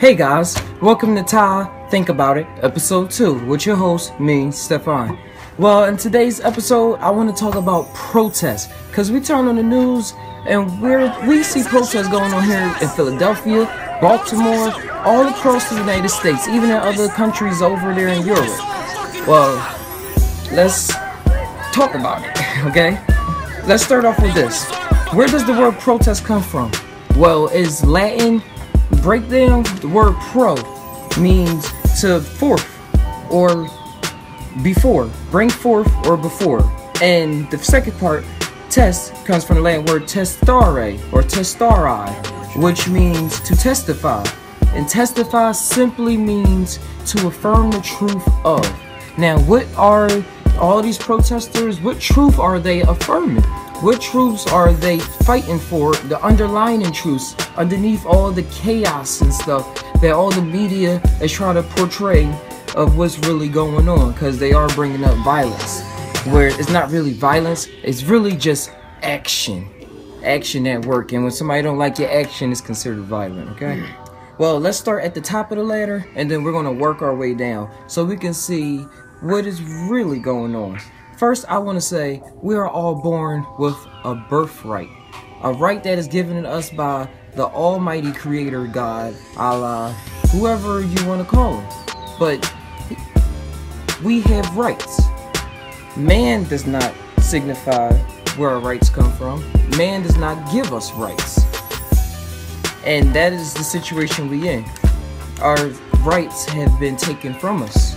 Hey guys, welcome to TAi Think About It, episode 2, with your host, me, Stefan. Well, in today's episode, I want to talk about protests, because we turn on the news and we see protests going on here in Philadelphia, Baltimore, all across the United States, even in other countries over there in Europe. Well, let's talk about it, okay? Let's start off with this. Where does the word protest come from? Well, it's Latin. Breakdown, the word pro means to forth or before, bring forth or before. And the second part, test, comes from the Latin word testare or testari, which means to testify. And testify simply means to affirm the truth of. Now, what are all these protesters, what truth are they affirming? What truths are they fighting for? The underlying truths underneath all the chaos and stuff that all the media is trying to portray of what's really going on, because they are bringing up violence, where it's not really violence, it's really just action at work, and when somebody don't like your action, it's considered violent. Okay, well, let's start at the top of the ladder and then we're going to work our way down so we can see what is really going on. First, I want to say we are all born with a birthright, a right that is given to us by the Almighty Creator God, Allah, whoever you want to call him. But we have rights. Man does not signify where our rights come from. Man does not give us rights. And that is the situation we in. Our rights have been taken from us.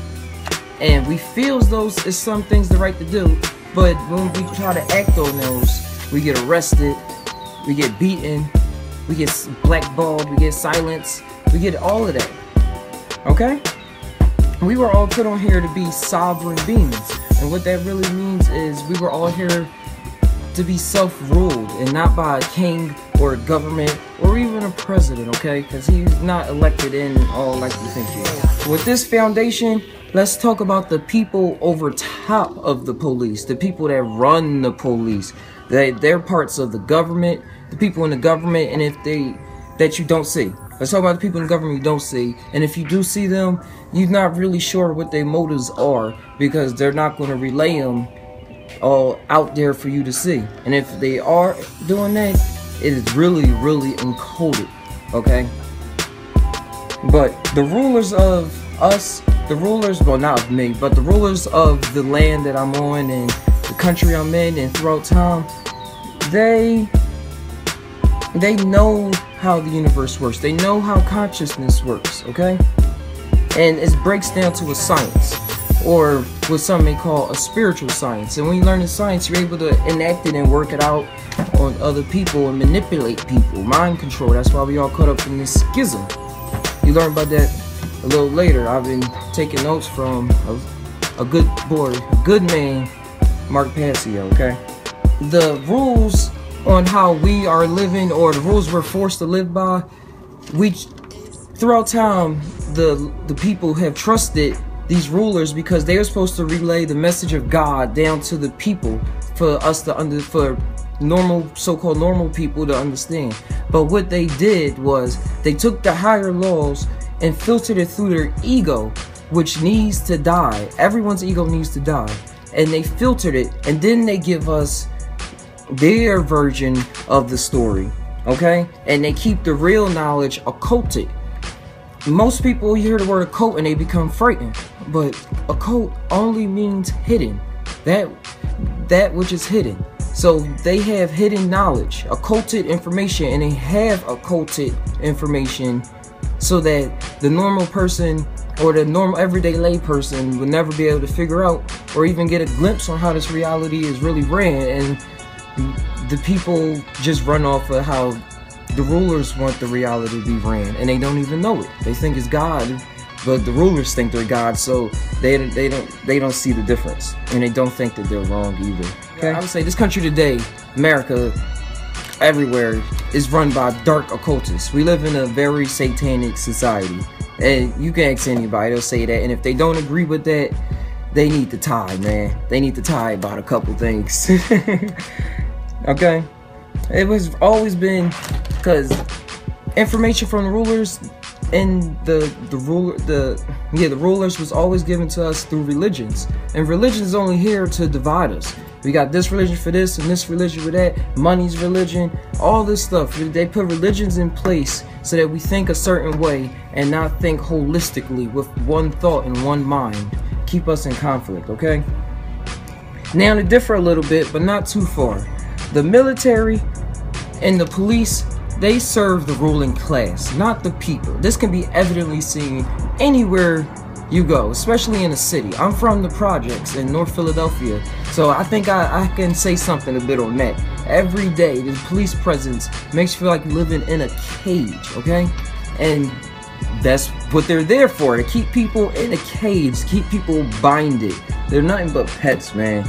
And we feel as though it's some things the right to do, but when we try to act on those, we get arrested, we get beaten, we get blackballed, we get silenced, we get all of that. Okay? We were all put on here to be sovereign beings, and what that really means is we were all here to be self-ruled and not by a king or a government or even a president, okay? Because he's not elected in all like you think he is. With this foundation, let's talk about the people over top of the police, the people that run the police. They're parts of the government, the people in the government, and that you don't see. Let's talk about the people in the government you don't see, and if you do see them, you're not really sure what their motives are, because they're not going to relay them all out there for you to see. And if they are doing that, it is really, really encoded, okay? But the rulers of us, the rulers, well, not of me, but the rulers of the land that I'm on and the country I'm in and throughout time, they know how the universe works. They know how consciousness works, okay? And it breaks down to a science, or what some may call a spiritual science. And when you learn the science, you're able to enact it and work it out on other people and manipulate people, mind control. That's why we all caught up in this schism. You learn about that a little later. I've been taking notes from a good boy, a good man, Mark Passio, okay? The rules on how we are living, or the rules we're forced to live by, throughout time, the people have trusted these rulers because they are supposed to relay the message of God down to the people for us to for normal, so-called normal people to understand. But what they did was they took the higher laws and filtered it through their ego, which needs to die. Everyone's ego needs to die. And they filtered it, and then they give us their version of the story, okay? And they keep the real knowledge occulted. Most people hear the word occult and they become frightened, but occult only means hidden. That which is hidden. So they have hidden knowledge, occulted information, and they have occulted information so that the normal person or the normal everyday lay person would never be able to figure out or even get a glimpse on how this reality is really ran. And the people just run off of how the rulers want the reality to be ran, and they don't even know it. They think it's God, but the rulers think they're God, so they don't see the difference, and they don't think that they're wrong either. Okay, I would say this country today, America, everywhere, is run by dark occultists. We live in a very satanic society, and you can ask anybody, they'll say that. And if they don't agree with that, they need to TAi, man. They need to TAi about a couple things. Okay, it was always been because information from the rulers and the rulers was always given to us through religions, and religion is only here to divide us. We got this religion for this and this religion for that, money's religion, all this stuff. They put religions in place so that we think a certain way and not think holistically with one thought and one mind. Keep us in conflict, okay? Now they differ a little bit, but not too far. The military and the police, they serve the ruling class, not the people. This can be evidently seen anywhere you go, especially in a city. I'm from the projects in North Philadelphia, so I think I can say something a bit on that. Every day, the police presence makes you feel like you're living in a cage, okay? And that's what they're there for, to keep people in a cage, keep people binded. They're nothing but pets, man.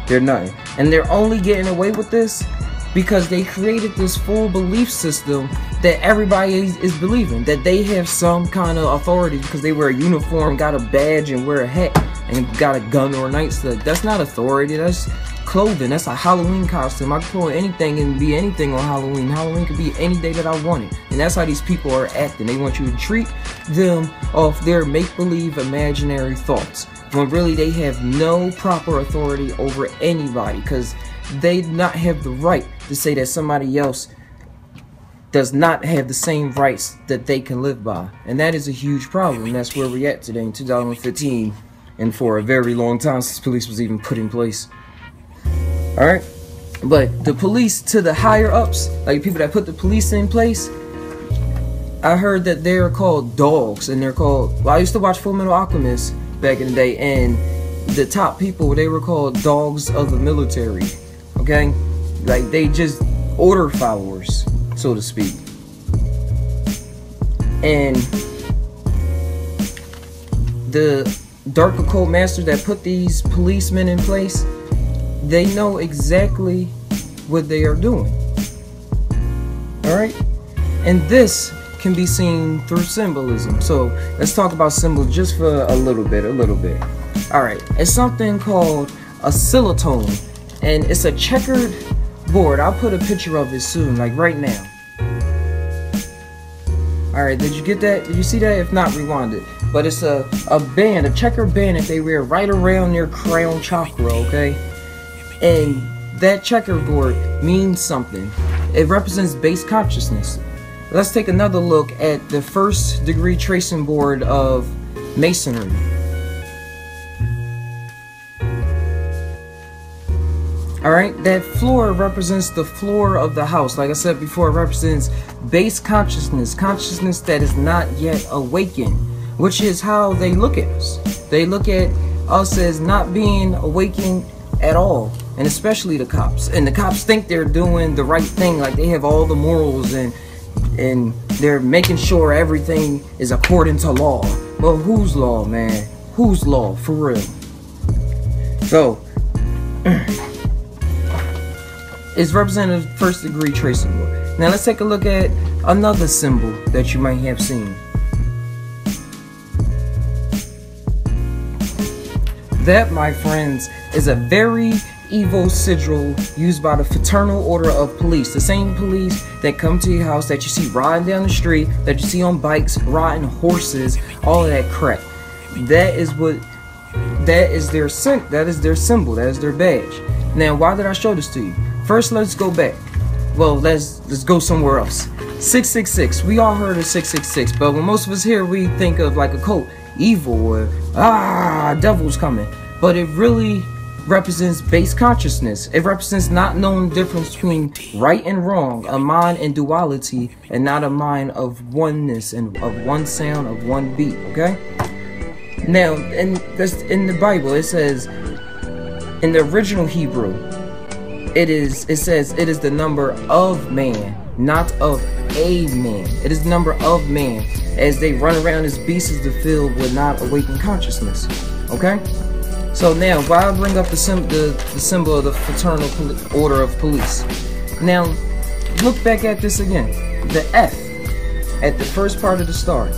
They're nothing. And they're only getting away with this because they created this full belief system that everybody is believing, that they have some kind of authority because they wear a uniform, got a badge, and wear a hat, and got a gun or a nightstick. That's not authority, that's clothing. That's a Halloween costume. I can pull anything and be anything on Halloween. Halloween could be any day that I want it. And that's how these people are acting. They want you to treat them off their make-believe imaginary thoughts, when really they have no proper authority over anybody, because they do not have the right to say that somebody else does not have the same rights that they can live by. And that is a huge problem. And that's where we're at today in 2015, and for a very long time since police was even put in place. Alright? But the police, to the higher ups, like people that put the police in place, I heard that they're called dogs, and they're called, well, I used to watch Full Metal Alchemist back in the day, and the top people, they were called dogs of the military. Okay? Like, they just order followers, so to speak. And the dark occult masters that put these policemen in place, they know exactly what they are doing. Alright? And this can be seen through symbolism. So let's talk about symbols just for a little bit. Alright, it's something called a oscillotone, and it's a checkered board. I'll put a picture of it soon, like right now. Alright, did you get that? Did you see that? If not, rewind it. But it's a band, a checkered band that they wear right around their crown chakra, okay? And that checkerboard means something. It represents base consciousness. Let's take another look at the first degree tracing board of masonry. Alright, that floor represents the floor of the house. Like I said before, it represents base consciousness, consciousness that is not yet awakened, which is how they look at us. They look at us as not being awakened at all, and especially the cops. And the cops think they're doing the right thing, like they have all the morals, and they're making sure everything is according to law. Well, whose law, man? Whose law, for real? So, it's represented first degree tracing board. Now let's take a look at another symbol that you might have seen. That, my friends, is a very evil sigil used by the Fraternal Order of Police. The same police that come to your house, that you see riding down the street, that you see on bikes, riding horses, all of that crap. That is their symbol, that is their badge. Now, why did I show this to you? First, let's go back. Well, let's go somewhere else. 666. We all heard of 666, but when most of us here, we think of like occult, evil, or devil's coming. But it really represents base consciousness. It represents not knowing the difference between right and wrong, a mind in duality, and not a mind of oneness and of one sound, of one beat. Okay. Now, in the Bible, it says, in the original Hebrew, it says it is the number of man, not of a man. It is the number of man, as they run around as beasts of the field with not awakened consciousness. Okay? So now, why I bring up the symbol of the Fraternal Order of Police? Now, look back at this again. The F at the first part of the star.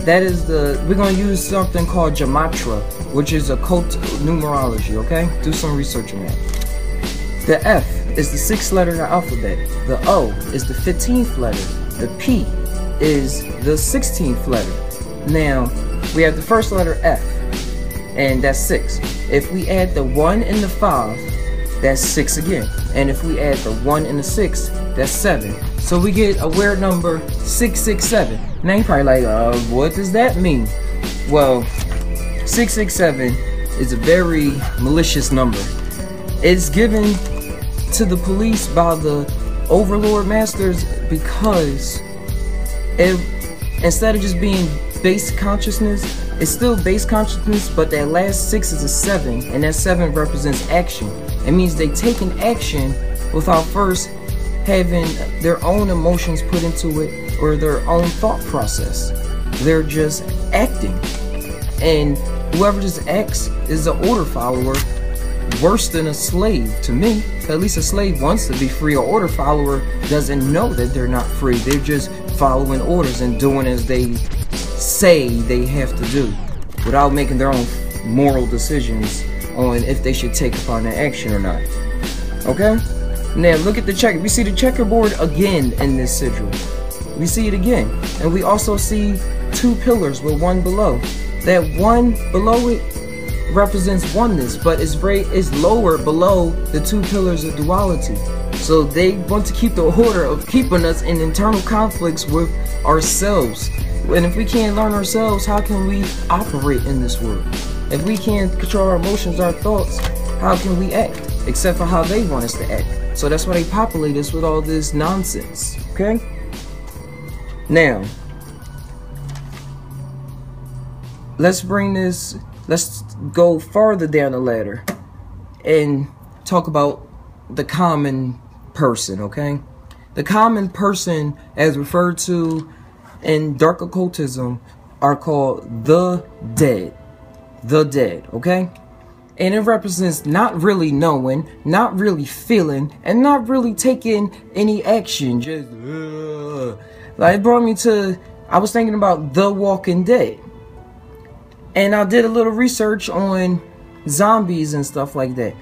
That is we're going to use something called gematria, which is occult numerology, okay? Do some research on that. The F is the 6th letter in the alphabet. The O is the 15th letter. The P is the 16th letter. Now, we have the first letter F, and that's 6. If we add the 1 and the 5, that's 6 again. And if we add the 1 and the 6, that's 7. So we get a weird number, 667. Now you're probably like, what does that mean? Well, 667 is a very malicious number. It's given to the police by the overlord masters because instead of just being base consciousness, it's still base consciousness, but that last 6 is a 7, and that 7 represents action. It means they take an action without first having their own emotions put into it or their own thought process. They're just acting, and whoever just acts is an order follower, worse than a slave to me. At least a slave wants to be free. An order follower doesn't know that they're not free. They're just following orders and doing as they say they have to do without making their own moral decisions on if they should take upon that action or not. Okay? Now look at the checker. We see the checkerboard again in this sigil. We see it again. And we also see 2 pillars with 1 below. That 1 below it represents oneness, but it's lower below the 2 pillars of duality. So they want to keep the order of keeping us in internal conflicts with ourselves. And if we can't learn ourselves, how can we operate in this world? If we can't control our emotions, our thoughts, how can we act? Except for how they want us to act. So that's why they populate us with all this nonsense. Okay? Now, let's go farther down the ladder and talk about the common person, okay? The common person, as referred to in dark occultism, are called the dead. The dead, okay? And it represents not really knowing, not really feeling, and not really taking any action. Just, like, it brought me to, I was thinking about The Walking Dead. And I did a little research on zombies and stuff like that.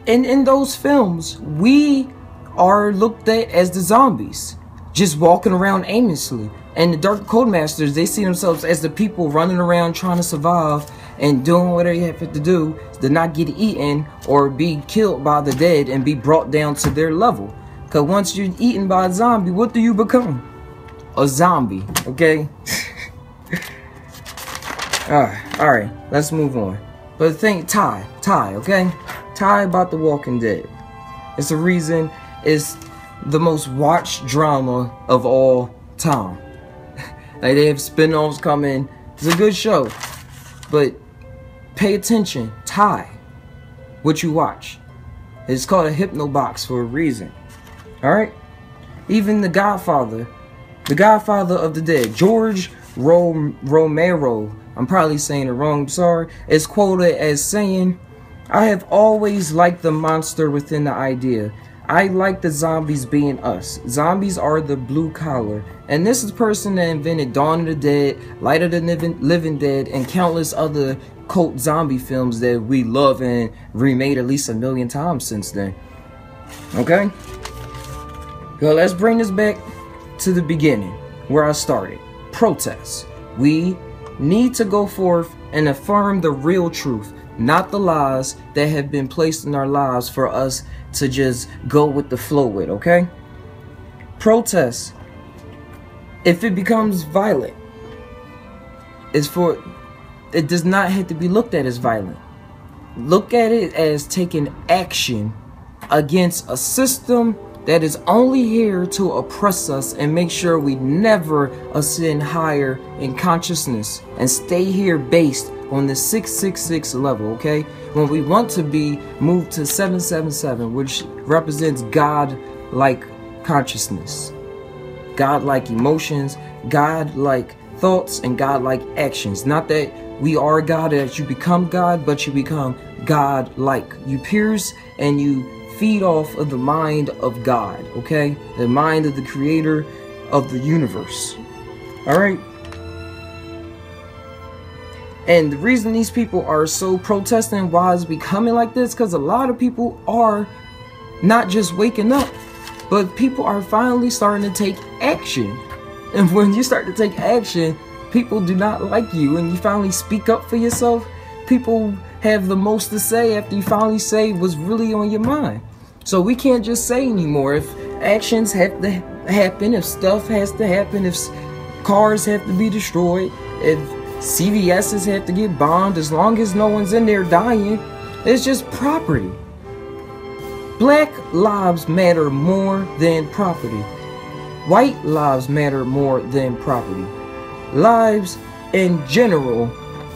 And in those films, we are looked at as the zombies, just walking around aimlessly. And the Dark Occult Masters, they see themselves as the people running around trying to survive and doing what they have to do to not get eaten or be killed by the dead and be brought down to their level. Because once you're eaten by a zombie, what do you become? A zombie, okay? Alright, let's move on. But think TAi, okay? TAi about The Walking Dead. It's the reason it's the most watched drama of all time. Like, they have spin-offs coming. It's a good show. But pay attention. TAi, what you watch. It's called a hypnobox for a reason. Alright? Even the Godfather of the dead, George Romero, I'm probably saying it wrong, sorry, is quoted as saying, "I have always liked the monster within the idea. I like the zombies being us. Zombies are the blue collar." And this is the person that invented Dawn of the Dead, Light of the Living Dead, and countless other cult zombie films that we love and remade at least 1,000,000 times since then. Okay? Well, let's bring this back to the beginning, where I started. Protest. We need to go forth and affirm the real truth, not the lies that have been placed in our lives for us to just go with the flow with, okay? Protest, if it becomes violent, it does not have to be looked at as violent. Look at it as taking action against a system that is only here to oppress us and make sure we never ascend higher in consciousness and stay here based on the 666 level, okay? When we want to be moved to 777, which represents God-like consciousness, God-like emotions, God-like thoughts, and God-like actions. Not that we are God, that you become God, but you become God-like. You pierce and you feed off of the mind of God, okay? The mind of the creator of the universe. Alright? And the reason these people are so protesting why it's becoming like this, because a lot of people are not just waking up, but people are finally starting to take action. And when you start to take action, people do not like you, and you finally speak up for yourself, people have the most to say after you finally say what's really on your mind. So we can't just say anymore. If actions have to happen, if stuff has to happen, if cars have to be destroyed, if CVS's have to get bombed, as long as no one's in there dying, it's just property. Black lives matter more than property. White lives matter more than property. Lives in general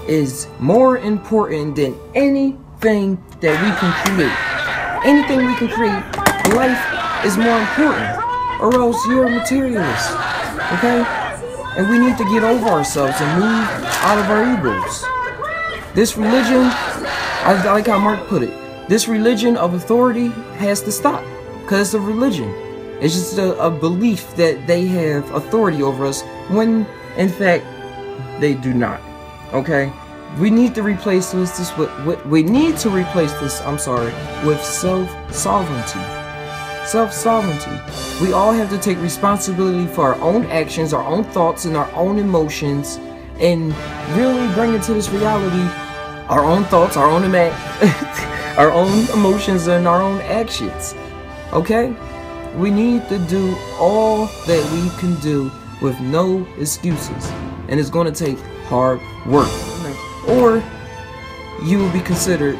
is more important than anything that we can create. Anything we can create, life is more important, or else you're a materialist, okay? And we need to get over ourselves and move out of our egos. This religion, I like how Mark put it, this religion of authority has to stop, because it's a religion. It's just a belief that they have authority over us, when in fact they do not. Okay, we need to replace with self-sovereignty. Self-sovereignty. We all have to take responsibility for our own actions, our own thoughts, and our own emotions, and really bring it to this reality. Our own thoughts, our own our own emotions, and our own actions. Okay. We need to do all that we can do with no excuses, and it's going to take hard work, or you will be considered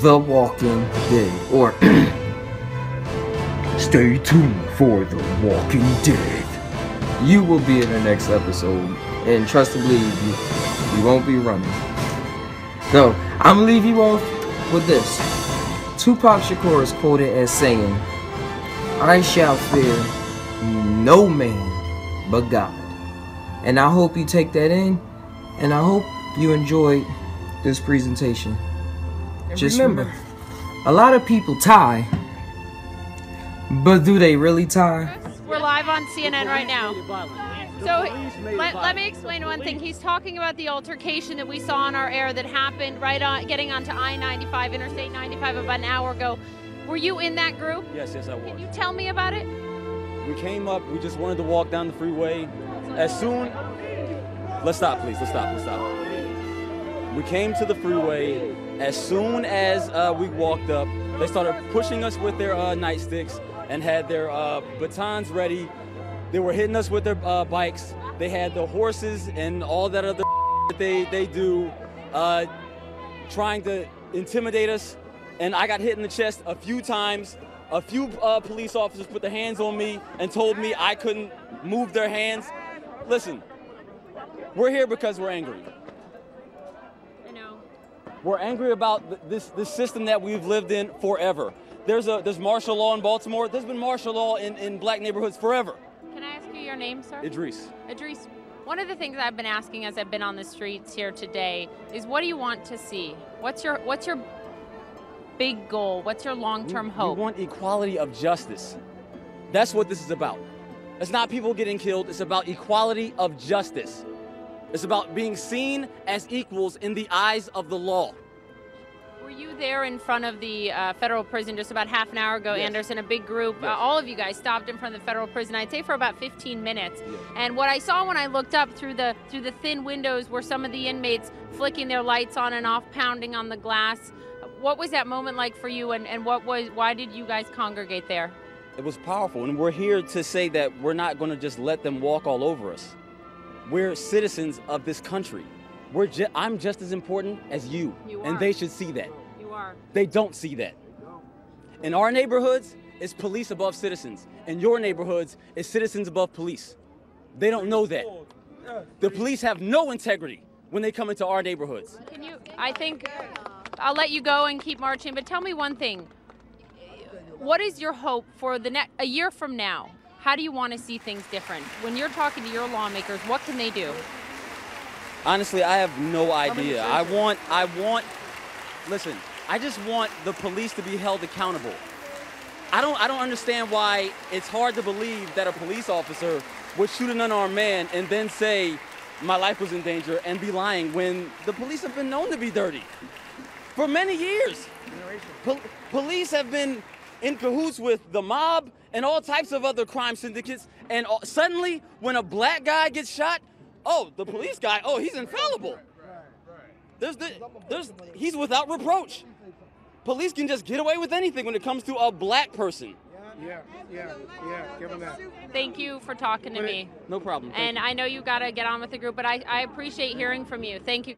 the Walking Dead, or stay tuned for the Walking Dead. You will be in the next episode, and trust and believe you won't be running. So I'm gonna leave you off with this. Tupac Shakur is quoted as saying, "I shall fear no man but God." And I hope you take that in, and I hope you enjoyed this presentation. And just remember, a lot of people TAi, but do they really TAi? We're live on CNN right now. So let me explain one thing. He's talking about the altercation that we saw on our air that happened right on getting onto I-95, Interstate 95, about an hour ago. Were you in that group? Yes, I was. Can you tell me about it? We came up, we just wanted to walk down the freeway. Let's stop, please, let's stop. We came to the freeway. As soon as we walked up, they started pushing us with their nightsticks and had their batons ready. They were hitting us with their bikes. They had the horses and all that other that they do, trying to intimidate us. And I got hit in the chest a few times. A few police officers put their hands on me and told me I couldn't move their hands. Listen, we're here because we're angry. I know. We're angry about this system that we've lived in forever. There's martial law in Baltimore. There's been martial law in black neighborhoods forever. Can I ask you your name, sir? Idris. Idris, one of the things I've been asking as I've been on the streets here today is, what do you want to see? What's your big goal? What's your long-term hope? We want equality of justice. That's what this is about. It's not people getting killed. It's about equality of justice. It's about being seen as equals in the eyes of the law. Were you there in front of the federal prison just about half an hour ago, Yes. Anderson? A big group, Yes. all of you guys stopped in front of the federal prison, I'd say for about 15 minutes. Yes. And what I saw when I looked up through the thin windows were some of the inmates flicking their lights on and off, pounding on the glass. What was that moment like for you, and why did you guys congregate there? It was powerful, and we're here to say that we're not going to just let them walk all over us. We're citizens of this country. I'm just as important as you, and they should see that. You are. They don't see that. In our neighborhoods, it's police above citizens. In your neighborhoods, it's citizens above police. They don't know that. The police have no integrity when they come into our neighborhoods. I think I'll let you go and keep marching, but tell me one thing. What is your hope for a year from now? How do you want to see things different? When you're talking to your lawmakers, what can they do? Honestly, I have no idea. Listen, I just want the police to be held accountable. I don't understand why it's hard to believe that a police officer would shoot an unarmed man and then say my life was in danger and be lying when the police have been known to be dirty for many years. Police have been in cahoots with the mob and all types of other crime syndicates. And suddenly, when a black guy gets shot, oh, the police guy, oh, he's infallible. He's without reproach. Police can just get away with anything when it comes to a black person. Yeah, give him that. Thank you for talking to me. No problem. And I know you got to get on with the group, but I appreciate hearing from you. Thank you.